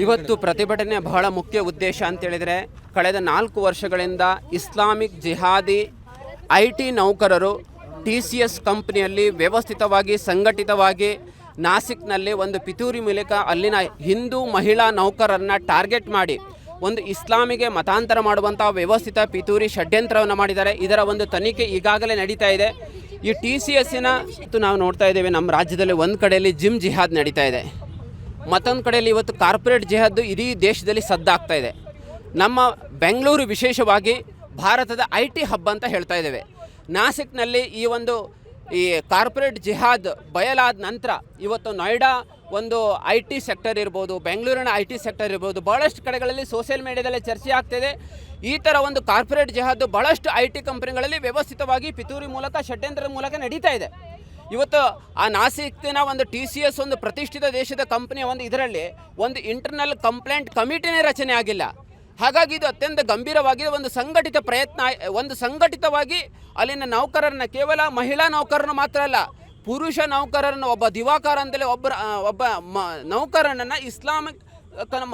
ಇವತ್ತು ಪ್ರತಿಭಟನೆ ಬಹಳ ಮುಖ್ಯ ಉದ್ದೇಶ ಅಂತೇಳಿದರೆ, ಕಳೆದ 4 ವರ್ಷಗಳಿಂದ ಇಸ್ಲಾಮಿಕ್ ಜಿಹಾದಿ IT ನೌಕರರು TCS ಕಂಪನಿಯಲ್ಲಿ ವ್ಯವಸ್ಥಿತವಾಗಿ ಸಂಘಟಿತವಾಗಿ ನಾಸಿಕ್ನಲ್ಲಿ ಒಂದು ಪಿತೂರಿ ಮೂಲಕ ಅಲ್ಲಿನ ಹಿಂದೂ ಮಹಿಳಾ ನೌಕರರನ್ನು ಟಾರ್ಗೆಟ್ ಮಾಡಿ ಒಂದು ಇಸ್ಲಾಮಿಗೆ ಮತಾಂತರ ಮಾಡುವಂಥ ವ್ಯವಸ್ಥಿತ ಪಿತೂರಿ ಷಡ್ಯಂತ್ರವನ್ನು ಮಾಡಿದ್ದಾರೆ. ಇದರ ಒಂದು ತನಿಖೆ ಈಗಾಗಲೇ ನಡೀತಾ ಇದೆ. ಈ TCSನ ನಾವು ನೋಡ್ತಾ ಇದ್ದೇವೆ, ನಮ್ಮ ರಾಜ್ಯದಲ್ಲಿ ಒಂದು ಕಡೆಯಲ್ಲಿ ಜಿಮ್ ಜಿಹಾದ್ ನಡೀತಾ ಇದೆ, ಮತ್ತೊಂದು ಕಡೆಯಲ್ಲಿ ಇವತ್ತು ಕಾರ್ಪೊರೇಟ್ ಜಿಹಾದ್ ಇಡೀ ದೇಶದಲ್ಲಿ ಸದ್ದಾಗ್ತಾ ಇದೆ. ನಮ್ಮ ಬೆಂಗಳೂರು ವಿಶೇಷವಾಗಿ ಭಾರತದ IT ಹಬ್ ಅಂತ ಹೇಳ್ತಾ ಇದ್ದೇವೆ. ನಾಸಿಕ್ನಲ್ಲಿ ಈ ಕಾರ್ಪೊರೇಟ್ ಜಿಹಾದ್ ಬಯಲಾದ ನಂತರ ಇವತ್ತು ನೋಯ್ಡಾ ಒಂದು IT ಸೆಕ್ಟರ್ ಇರ್ಬೋದು, ಬೆಂಗಳೂರಿನ IT ಸೆಕ್ಟರ್ ಇರ್ಬೋದು, ಭಾಳಷ್ಟು ಕಡೆಗಳಲ್ಲಿ ಸೋಷಿಯಲ್ ಮೀಡಿಯಾದಲ್ಲಿ ಚರ್ಚೆ ಆಗ್ತಿದೆ. ಈ ಥರ ಒಂದು ಕಾರ್ಪೊರೇಟ್ ಜಿಹಾದ್ ಭಾಳಷ್ಟು IT ಕಂಪನಿಗಳಲ್ಲಿ ವ್ಯವಸ್ಥಿತವಾಗಿ ಪಿತೂರಿ ಮೂಲಕ ಷಡ್ಯಂತ್ರದ ಮೂಲಕ ನಡೀತಾ ಇದೆ. ಇವತ್ತು ಆ ನಾಸಿಕ್ನ ಒಂದು TCS ಒಂದು ಪ್ರತಿಷ್ಠಿತ ದೇಶದ ಕಂಪನಿಯ ಇದರಲ್ಲಿ ಒಂದು ಇಂಟರ್ನಲ್ ಕಂಪ್ಲೇಂಟ್ ಕಮಿಟಿನೇ ರಚನೆ ಆಗಿಲ್ಲ. ಹಾಗಾಗಿ ಇದು ಅತ್ಯಂತ ಗಂಭೀರವಾಗಿ ಒಂದು ಸಂಘಟಿತ ಪ್ರಯತ್ನ, ಒಂದು ಸಂಘಟಿತವಾಗಿ ಅಲ್ಲಿನ ನೌಕರರನ್ನ, ಕೇವಲ ಮಹಿಳಾ ನೌಕರರನ್ನು ಮಾತ್ರ ಅಲ್ಲ, ಪುರುಷ ನೌಕರರನ್ನು, ಒಬ್ಬ ದಿವಾಕರ ಅಂತಲೇ ಒಬ್ಬ ನೌಕರನನ್ನು ಇಸ್ಲಾಮಿಕ್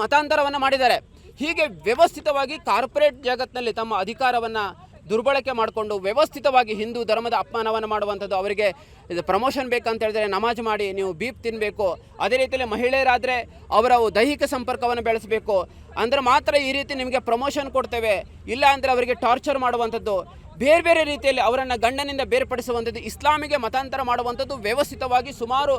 ಮತಾಂತರವನ್ನು ಮಾಡಿದ್ದಾರೆ. ಹೀಗೆ ವ್ಯವಸ್ಥಿತವಾಗಿ ಕಾರ್ಪೊರೇಟ್ ಜಗತ್ತಿನಲ್ಲಿ ತಮ್ಮ ಅಧಿಕಾರವನ್ನು ದುರ್ಬಳಕೆ ಮಾಡಿಕೊಂಡು ವ್ಯವಸ್ಥಿತವಾಗಿ ಹಿಂದೂ ಧರ್ಮದ ಅಪಮಾನವನ್ನು ಮಾಡುವಂಥದ್ದು. ಅವರಿಗೆ ಇದು ಪ್ರಮೋಷನ್ ಬೇಕಂತ ಹೇಳಿದ್ರೆ ನಮಾಜ್ ಮಾಡಿ ನೀವು ಬೀಪ್ ತಿನ್ನಬೇಕು, ಅದೇ ರೀತಿಯಲ್ಲಿ ಮಹಿಳೆಯರಾದರೆ ಅವರ ದೈಹಿಕ ಸಂಪರ್ಕವನ್ನು ಬೆಳೆಸಬೇಕು, ಅಂದರೆ ಮಾತ್ರ ಈ ರೀತಿ ನಿಮಗೆ ಪ್ರಮೋಷನ್ ಕೊಡ್ತೇವೆ, ಇಲ್ಲ ಅಂದರೆ ಅವರಿಗೆ ಟಾರ್ಚರ್ ಮಾಡುವಂಥದ್ದು, ಬೇರೆ ಬೇರೆ ರೀತಿಯಲ್ಲಿ ಅವರನ್ನು ಗಂಡನಿಂದ ಬೇರ್ಪಡಿಸುವಂಥದ್ದು, ಇಸ್ಲಾಮಿಗೆ ಮತಾಂತರ ಮಾಡುವಂಥದ್ದು ವ್ಯವಸ್ಥಿತವಾಗಿ ಸುಮಾರು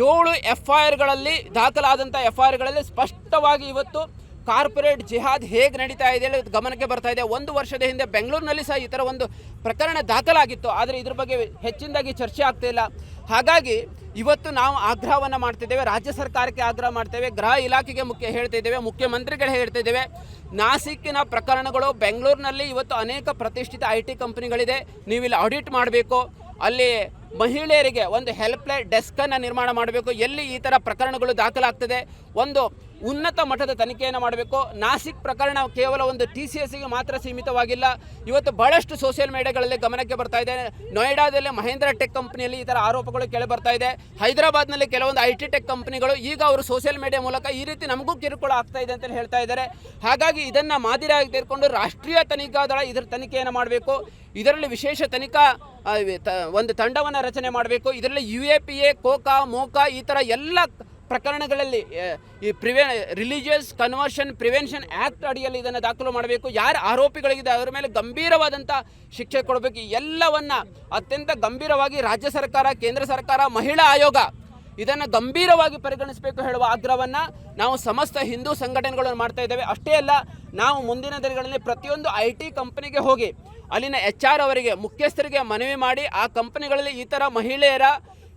7 FIRಗಳಲ್ಲಿ ದಾಖಲಾದಂಥ FIRಗಳಲ್ಲಿ ಸ್ಪಷ್ಟವಾಗಿ ಇವತ್ತು ಕಾರ್ಪೊರೇಟ್ ಜಿಹಾದ್ ಹೇಗೆ ನಡೀತಾ ಇದೆ ಗಮನಕ್ಕೆ ಬರ್ತಾ ಇದೆ. 1 ವರ್ಷದ ಹಿಂದೆ ಬೆಂಗಳೂರಿನಲ್ಲಿ ಸಹ ಈ ಥರ ಒಂದು ಪ್ರಕರಣ ದಾಖಲಾಗಿತ್ತು, ಆದರೆ ಇದ್ರ ಬಗ್ಗೆ ಹೆಚ್ಚಿನದಾಗಿ ಚರ್ಚೆ ಆಗ್ತಾ ಇಲ್ಲ. ಹಾಗಾಗಿ ಇವತ್ತು ನಾವು ಆಗ್ರಹವನ್ನು ಮಾಡ್ತಿದ್ದೇವೆ, ರಾಜ್ಯ ಸರ್ಕಾರಕ್ಕೆ ಆಗ್ರಹ ಮಾಡ್ತೇವೆ, ಗೃಹ ಇಲಾಖೆಗೆ ಹೇಳ್ತಿದ್ದೇವೆ, ಮುಖ್ಯಮಂತ್ರಿಗಳು ಹೇಳ್ತಿದ್ದೇವೆ. ನಾಸಿಕ್ಕಿನ ಪ್ರಕರಣಗಳು ಬೆಂಗಳೂರಿನಲ್ಲಿ ಇವತ್ತು ಅನೇಕ ಪ್ರತಿಷ್ಠಿತ IT ಕಂಪನಿಗಳಿದೆ, ನೀವು ಇಲ್ಲಿ ಆಡಿಟ್ ಮಾಡಬೇಕು, ಅಲ್ಲಿ ಮಹಿಳೆಯರಿಗೆ ಒಂದು ಹೆಲ್ಪ್ಲೈನ್ ಡೆಸ್ಕನ್ನು ನಿರ್ಮಾಣ ಮಾಡಬೇಕು, ಎಲ್ಲಿ ಈ ಥರ ಪ್ರಕರಣಗಳು ದಾಖಲಾಗ್ತದೆ ಒಂದು ಉನ್ನತ ಮಟ್ಟದ ತನಿಖೆಯನ್ನು ಮಾಡಬೇಕು. ನಾಸಿಕ್ ಪ್ರಕರಣ ಕೇವಲ ಒಂದು TCSಗೆ ಮಾತ್ರ ಸೀಮಿತವಾಗಿಲ್ಲ, ಇವತ್ತು ಬಹಳಷ್ಟು ಸೋಷಿಯಲ್ ಮೀಡಿಯಾಗಳಲ್ಲಿ ಗಮನಕ್ಕೆ ಬರ್ತಾ ಇದೆ. ನೋಯ್ಡಾದಲ್ಲಿ ಮಹೇಂದ್ರ ಟೆಕ್ ಕಂಪನಿಯಲ್ಲಿ ಈ ಥರ ಆರೋಪಗಳು ಕೇಳಿ ಬರ್ತಾ ಇದೆ. ಹೈದರಾಬಾದ್ನಲ್ಲಿ ಕೆಲವೊಂದು IT ಟೆಕ್ ಕಂಪನಿಗಳು ಈಗ ಅವರು ಸೋಷಿಯಲ್ ಮೀಡಿಯಾ ಮೂಲಕ ಈ ರೀತಿ ನಮಗೂ ಕಿರುಕುಳ ಆಗ್ತಾ ಇದೆ ಅಂತ ಹೇಳ್ತಾ ಇದ್ದಾರೆ. ಹಾಗಾಗಿ ಇದನ್ನು ಮಾದರಿಯಾಗಿ ತೆಗೆದುಕೊಂಡು ರಾಷ್ಟ್ರೀಯ ತನಿಖಾ ದಳ ಇದರ ತನಿಖೆಯನ್ನು ಮಾಡಬೇಕು. ಇದರಲ್ಲಿ ವಿಶೇಷ ತನಿಖಾ ಒಂದು ತಂಡವನ್ನು ರಚನೆ ಮಾಡಬೇಕು. ಇದರಲ್ಲಿ UAPA, ಕೋಕಾ, ಮೋಕಾ ಈ ಥರ ಎಲ್ಲ ಪ್ರಕರಣಗಳಲ್ಲಿ ಈ ರಿಲಿಜಿಯಸ್ ಕನ್ವರ್ಷನ್ ಪ್ರಿವೆನ್ಷನ್ ಆ್ಯಕ್ಟ್ ಅಡಿಯಲ್ಲಿ ಇದನ್ನು ದಾಖಲು ಮಾಡಬೇಕು. ಯಾರು ಆರೋಪಿಗಳಿಗಿದೆ ಅವರ ಮೇಲೆ ಗಂಭೀರವಾದಂಥ ಶಿಕ್ಷೆ ಕೊಡಬೇಕು. ಎಲ್ಲವನ್ನು ಅತ್ಯಂತ ಗಂಭೀರವಾಗಿ ರಾಜ್ಯ ಸರ್ಕಾರ, ಕೇಂದ್ರ ಸರ್ಕಾರ, ಮಹಿಳಾ ಆಯೋಗ ಇದನ್ನು ಗಂಭೀರವಾಗಿ ಪರಿಗಣಿಸಬೇಕು ಹೇಳುವ ಆಗ್ರಹವನ್ನು ನಾವು ಸಮಸ್ತ ಹಿಂದೂ ಸಂಘಟನೆಗಳನ್ನು ಮಾಡ್ತಾ ಇದ್ದೇವೆ. ಅಷ್ಟೇ ಅಲ್ಲ, ನಾವು ಮುಂದಿನ ದಿನಗಳಲ್ಲಿ ಪ್ರತಿಯೊಂದು IT ಕಂಪನಿಗೆ ಹೋಗಿ ಅಲ್ಲಿನ HR ಅವರಿಗೆ, ಮುಖ್ಯಸ್ಥರಿಗೆ ಮನವಿ ಮಾಡಿ ಆ ಕಂಪನಿಗಳಲ್ಲಿ ಈ ಥರ ಮಹಿಳೆಯರ,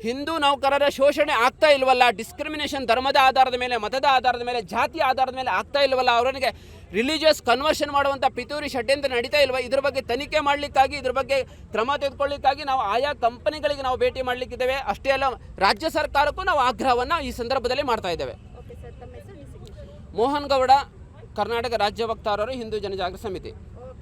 ಹಿಂದೂ ನೌಕರರ ಶೋಷಣೆ ಆಗ್ತಾ ಇಲ್ವಲ್ಲ, ಡಿಸ್ಕ್ರಿಮಿನೇಷನ್ ಧರ್ಮದ ಆಧಾರದ ಮೇಲೆ, ಮತದ ಆಧಾರದ ಮೇಲೆ, ಜಾತಿಯ ಆಧಾರದ ಮೇಲೆ ಆಗ್ತಾ ಇಲ್ವಲ್ಲ, ಅವರಿಗೆ ರಿಲಿಜಿಯಸ್ ಕನ್ವರ್ಷನ್ ಮಾಡುವಂಥ ಪಿತೂರಿ ಷಡ್ಯಂತ್ರ ನಡೀತಾ ಇಲ್ವ, ಇದ್ರ ಬಗ್ಗೆ ತನಿಖೆ ಮಾಡಲಿಕ್ಕಾಗಿ, ಇದ್ರ ಬಗ್ಗೆ ಕ್ರಮ ತೆಗೆದುಕೊಳ್ಳಿಕ್ಕಾಗಿ ನಾವು ಆಯಾ ಕಂಪನಿಗಳಿಗೆ ನಾವು ಭೇಟಿ ಮಾಡಲಿಕ್ಕಿದ್ದೇವೆ. ಅಷ್ಟೇ ಅಲ್ಲ, ರಾಜ್ಯ ಸರ್ಕಾರಕ್ಕೂ ನಾವು ಆಗ್ರಹವನ್ನು ಈ ಸಂದರ್ಭದಲ್ಲಿ ಮಾಡ್ತಾ ಇದ್ದೇವೆ. ಮೋಹನ್ ಗೌಡ, ಕರ್ನಾಟಕ ರಾಜ್ಯ ವಕ್ತಾರರು, ಹಿಂದೂ ಜನಜಾಗೃತಿ ಸಮಿತಿ.